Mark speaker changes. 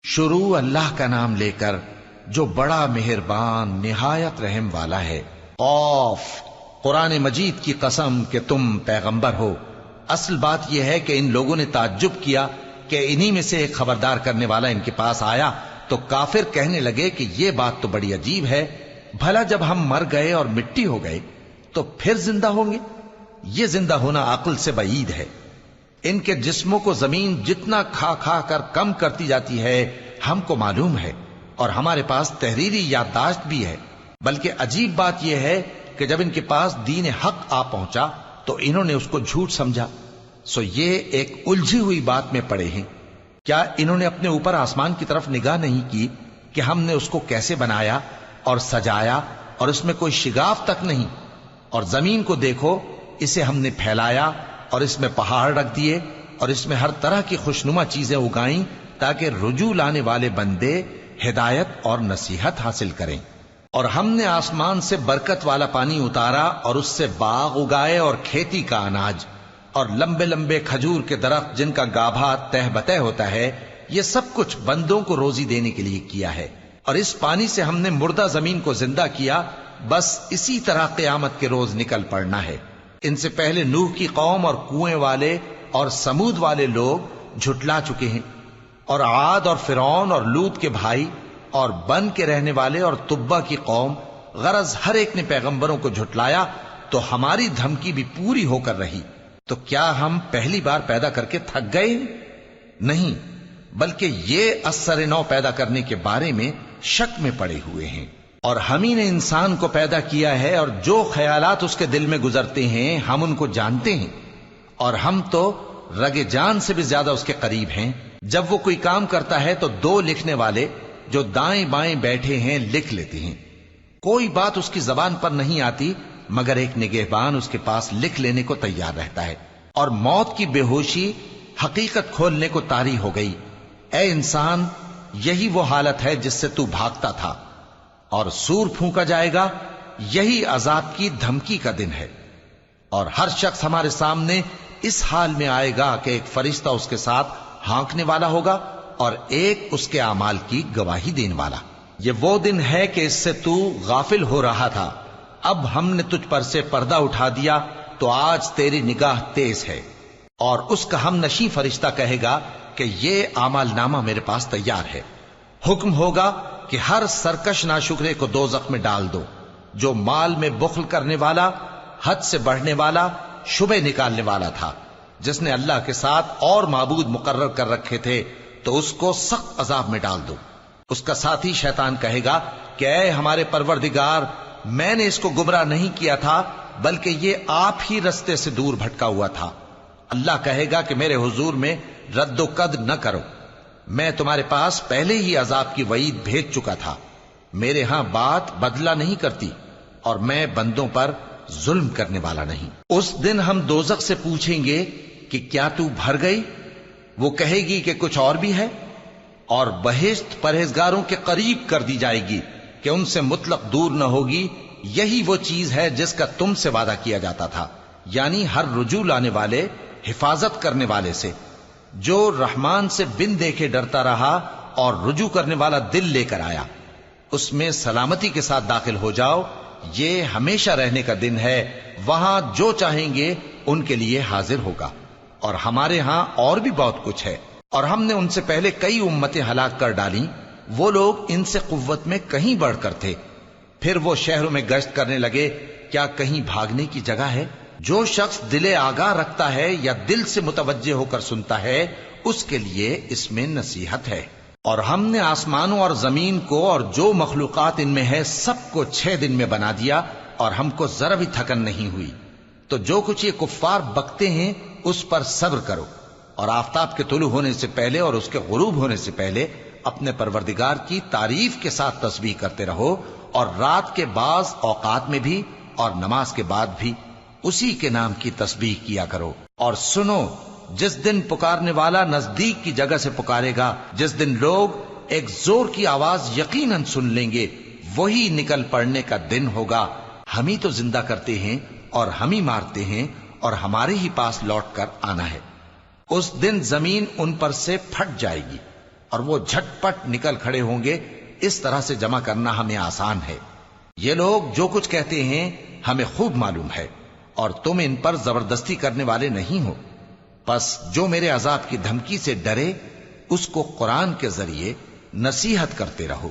Speaker 1: شروع اللہ کا نام لے کر جو بڑا مہربان نہایت رحم والا ہے۔ قاف، قرآن مجید کی قسم کہ تم پیغمبر ہو۔ اصل بات یہ ہے کہ ان لوگوں نے تعجب کیا کہ انہی میں سے ایک خبردار کرنے والا ان کے پاس آیا تو کافر کہنے لگے کہ یہ بات تو بڑی عجیب ہے، بھلا جب ہم مر گئے اور مٹی ہو گئے تو پھر زندہ ہوں گے؟ یہ زندہ ہونا عقل سے بعید ہے۔ ان کے جسموں کو زمین جتنا کھا کھا کر کم کرتی جاتی ہے ہم کو معلوم ہے، اور ہمارے پاس تحریری یادداشت بھی ہے۔ بلکہ عجیب بات یہ ہے کہ جب ان کے پاس دین حق آ پہنچا تو انہوں نے اس کو جھوٹ سمجھا۔ سو یہ ایک الجھی ہوئی بات میں پڑے ہیں۔ کیا انہوں نے اپنے اوپر آسمان کی طرف نگاہ نہیں کی کہ ہم نے اس کو کیسے بنایا اور سجایا، اور اس میں کوئی شگاف تک نہیں؟ اور زمین کو دیکھو، اسے ہم نے پھیلایا اور اس میں پہاڑ رکھ دیے اور اس میں ہر طرح کی خوشنما چیزیں اگائیں تاکہ رجوع لانے والے بندے ہدایت اور نصیحت حاصل کریں۔ اور ہم نے آسمان سے برکت والا پانی اتارا اور اس سے باغ اگائے اور کھیتی کا اناج اور لمبے لمبے کھجور کے درخت جن کا گابھا تہ بتہ ہوتا ہے۔ یہ سب کچھ بندوں کو روزی دینے کے لیے کیا ہے۔ اور اس پانی سے ہم نے مردہ زمین کو زندہ کیا، بس اسی طرح قیامت کے روز نکل پڑنا ہے۔ ان سے پہلے نوح کی قوم اور کنویں والے اور سمود والے لوگ جھٹلا چکے ہیں، اور عاد اور فرعون اور لوط کے بھائی اور بن کے رہنے والے اور تبا کی قوم، غرض ہر ایک نے پیغمبروں کو جھٹلایا تو ہماری دھمکی بھی پوری ہو کر رہی۔ تو کیا ہم پہلی بار پیدا کر کے تھک گئے؟ نہیں، بلکہ یہ اثر نو پیدا کرنے کے بارے میں شک میں پڑے ہوئے ہیں۔ اور ہم ہی نے انسان کو پیدا کیا ہے، اور جو خیالات اس کے دل میں گزرتے ہیں ہم ان کو جانتے ہیں، اور ہم تو رگ جان سے بھی زیادہ اس کے قریب ہیں۔ جب وہ کوئی کام کرتا ہے تو دو لکھنے والے جو دائیں بائیں بیٹھے ہیں لکھ لیتے ہیں۔ کوئی بات اس کی زبان پر نہیں آتی مگر ایک نگہبان اس کے پاس لکھ لینے کو تیار رہتا ہے۔ اور موت کی بے ہوشی حقیقت کھولنے کو طاری ہو گئی۔ اے انسان، یہی وہ حالت ہے جس سے تو بھاگتا تھا، اور سور پھونکا جائے گا، یہی عذاب کی دھمکی کا دن ہے۔ اور ہر شخص ہمارے سامنے اس حال میں آئے گا کہ ایک فرشتہ اس کے ساتھ ہانکنے والا ہوگا اور ایک اس کے اعمال کی گواہی دینے والا۔ یہ وہ دن ہے کہ اس سے تو غافل ہو رہا تھا، اب ہم نے تجھ پر سے پردہ اٹھا دیا تو آج تیری نگاہ تیز ہے۔ اور اس کا ہم نشیں فرشتہ کہے گا کہ یہ اعمال نامہ میرے پاس تیار ہے۔ حکم ہوگا کہ ہر سرکش ناشکرے کو دوزخ میں ڈال دو، جو مال میں بخل کرنے والا، حد سے بڑھنے والا، شبہ نکالنے والا تھا، جس نے اللہ کے ساتھ اور معبود مقرر کر رکھے تھے، تو اس کو سخت عذاب میں ڈال دو۔ اس کا ساتھی شیطان کہے گا کہ اے ہمارے پروردگار، میں نے اس کو گمراہ نہیں کیا تھا بلکہ یہ آپ ہی رستے سے دور بھٹکا ہوا تھا۔ اللہ کہے گا کہ میرے حضور میں رد و قد نہ کرو، میں تمہارے پاس پہلے ہی عذاب کی وعید بھیج چکا تھا۔ میرے ہاں بات بدلہ نہیں کرتی، اور میں بندوں پر ظلم کرنے والا نہیں۔ اس دن ہم دوزخ سے پوچھیں گے کہ کیا تو بھر گئی؟ وہ کہے گی کہ کچھ اور بھی ہے۔ اور بہشت پرہیزگاروں کے قریب کر دی جائے گی کہ ان سے مطلق دور نہ ہوگی۔ یہی وہ چیز ہے جس کا تم سے وعدہ کیا جاتا تھا، یعنی ہر رجوع لانے والے، حفاظت کرنے والے سے، جو رحمان سے بن دیکھے ڈرتا رہا اور رجوع کرنے والا دل لے کر آیا، اس میں سلامتی کے ساتھ داخل ہو جاؤ۔ یہ ہمیشہ رہنے کا دن ہے، وہاں جو چاہیں گے ان کے لیے حاضر ہوگا۔ اور ہمارے ہاں اور بھی بہت کچھ ہے، اور ہم نے ان سے پہلے کئی امتیں ہلاک کر ڈالیں، وہ لوگ ان سے قوت میں کہیں بڑھ کر تھے۔ پھر وہ شہروں میں گشت کرنے لگے، کیا کہیں بھاگنے کی جگہ ہے؟ جو شخص دل آگاہ رکھتا ہے یا دل سے متوجہ ہو کر سنتا ہے، اس کے لیے اس میں نصیحت ہے۔ اور ہم نے آسمانوں اور زمین کو اور جو مخلوقات ان میں ہے سب کو 6 دن میں بنا دیا، اور ہم کو ذرا بھی تھکن نہیں ہوئی۔ تو جو کچھ یہ کفار بکتے ہیں اس پر صبر کرو، اور آفتاب کے طلوع ہونے سے پہلے اور اس کے غروب ہونے سے پہلے اپنے پروردگار کی تعریف کے ساتھ تسبیح کرتے رہو، اور رات کے بعض اوقات میں بھی اور نماز کے بعد بھی اسی کے نام کی تسبیح کیا کرو۔ اور سنو، جس دن پکارنے والا نزدیک کی جگہ سے پکارے گا، جس دن لوگ ایک زور کی آواز یقیناً سن لیں گے، وہی نکل پڑنے کا دن ہوگا۔ ہم ہی تو زندہ کرتے ہیں اور ہم ہی مارتے ہیں، اور ہمارے ہی پاس لوٹ کر آنا ہے۔ اس دن زمین ان پر سے پھٹ جائے گی، اور وہ جھٹ نکل کھڑے ہوں گے، اس طرح سے جمع کرنا ہمیں آسان ہے۔ یہ لوگ جو کچھ کہتے ہیں ہمیں خوب معلوم ہے، اور تم ان پر زبردستی کرنے والے نہیں ہو۔ پس جو میرے عذاب کی دھمکی سے ڈرے اس کو قرآن کے ذریعے نصیحت کرتے رہو۔